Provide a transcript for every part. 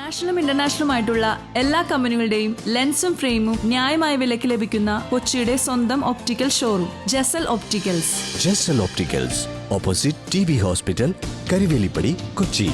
നാഷണലും ഇന്റർനാഷണലുമായിട്ടുള്ള എല്ലാ കമ്പനികളുടെയും ലെൻസും ഫ്രെയിമും ന്യായമായ വിലയ്ക്ക് ലഭിക്കുന്ന കൊച്ചിയുടെ സ്വന്തം optical showroom Jesal opticals. Jesal opticals, opposite TB hospital, Karivelippady, Kochi.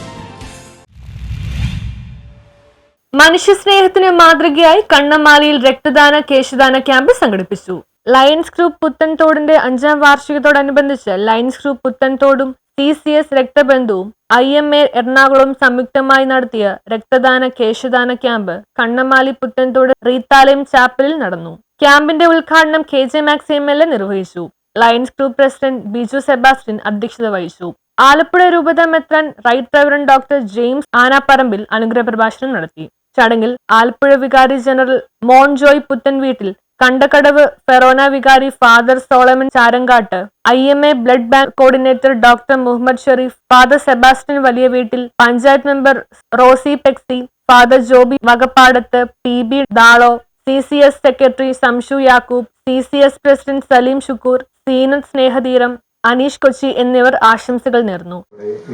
മനുഷ്യസ്നേഹത്തിന് മാതൃകയായി കണ്ണമാലിയിൽ രക്തദാന കേശദാന ക്യാമ്പ് സംഘടിപ്പിച്ചു. ലയൺസ് ഗ്രൂപ്പ് പുത്തൻതോടിന്റെ 5ാം വാർഷികത്തോടനുബന്ധിച്ച് ലയൺസ് ഗ്രൂപ്പ് പുത്തൻതോടും CCS രക്തബന്ധുവും IMA എറണാകുളം സംയുക്തമായി നടത്തിയ രക്തദാന കേശദാന ക്യാമ്പ് കണ്ണമാലി പുത്തൻതോട് റീത്താലയം ചാപ്പലിൽ നടന്നു. ക്യാമ്പിന്റെ ഉദ്ഘാടനം KJ മാക്സ് MLA നിർവഹിച്ചു. Lions group president Biju Sebastian അധ്യക്ഷത വഹിച്ചു. ആലപ്പുഴ രൂപത മെത്രാൻ right reverend doctor James Anaparambil അനുഗ്രഹ പ്രഭാഷണം നടത്തി. ചടങ്ങിൽ ആലപ്പുഴ വികാരി ജനറൽ മോൺ ജോയ് പുത്തൻവീട്ടിൽ, കണ്ടക്കടവ് ഫെറോന വികാരി father Solomon Charankattu, IMA blood bank coordinator doctor Muhammad Sharif, father Sebastian Valiyaveettil, panchayat member Rosy Pexy, father Joby Vakappadath, PB Dalo, CCS secretary Shamsu Yakub, CCS president Saleem Shukoor, Zeenath Snehatheeram, Aneesh Kochi എന്നിവർ ആശംസകൾ നേർന്നു.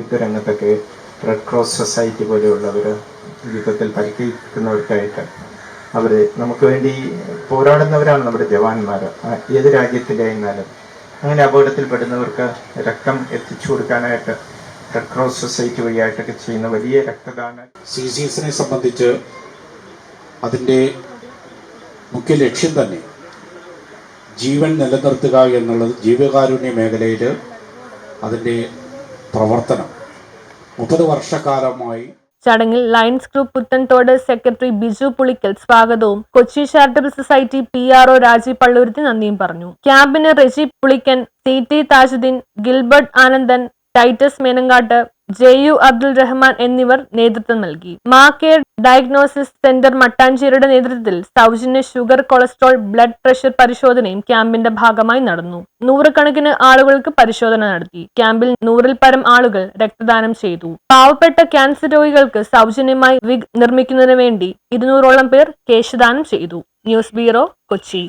യുദ്ധരംഗത്തൊക്കെ റെഡ് ക്രോസ് സൊസൈറ്റി പോലെയുള്ളവർ യുദ്ധത്തിൽ പരിക്കേൽക്കുന്നവർക്കായിട്ട് അവർ നമുക്ക് വേണ്ടി പോരാടുന്നവരാണ് നമ്മുടെ ജവാന്മാർ. ഏത് രാജ്യത്തിലായിരുന്നാലും അങ്ങനെ അപകടത്തിൽപ്പെടുന്നവർക്ക് രക്തം എത്തിച്ചു കൊടുക്കാനായിട്ട് റെഡ് ക്രോസ് സൊസൈറ്റി വഴിയായിട്ടൊക്കെ ചെയ്യുന്ന വലിയ രക്തദാന CCSനെ സംബന്ധിച്ച് അതിൻ്റെ മുഖ്യ ലക്ഷ്യം തന്നെ ജീവൻ നിലനിർത്തുക എന്നുള്ളത്. ജീവകാരുണ്യ മേഖലയിൽ അതിൻ്റെ പ്രവർത്തനം 30 വർഷക്കാലമായി. ചടങ്ങിൽ Lions group Puthenthode secretary Biju Pulickal സ്വാഗതവും കൊച്ചി ചാരിറ്റബിൾ സൊസൈറ്റി PRO രാജി പള്ളൂരുത്തി നന്ദിയും പറഞ്ഞു. ക്യാമ്പിന് റെജി പുളിക്കൻ, CT താജുദ്ദീൻ, ഗിൽബർട്ട് ആനന്ദൻ, ടൈറ്റസ് മേനങ്കാട്ട്, JU അബ്ദുൾ റഹ്മാൻ എന്നിവർ നേതൃത്വം നൽകി. കെയർ ഡയഗ്നോസിസ് സെന്റർ മട്ടാഞ്ചേരിയുടെ നേതൃത്വത്തിൽ സൗജന്യ ഷുഗർ, കൊളസ്ട്രോൾ, ബ്ലഡ് പ്രഷർ പരിശോധനയും ക്യാമ്പിന്റെ ഭാഗമായി നടന്നു. 100 കണക്കിന് ആളുകൾക്ക് പരിശോധന നടത്തി. ക്യാമ്പിൽ 100-ൽ പരം ആളുകൾ രക്തദാനം ചെയ്തു. പാവപ്പെട്ട ക്യാൻസർ രോഗികൾക്ക് സൗജന്യമായി വിഗ് നിർമ്മിക്കുന്നതിന് വേണ്ടി 200ഓളം പേർ കേശദാനം ചെയ്തു. News bureau, Kochi.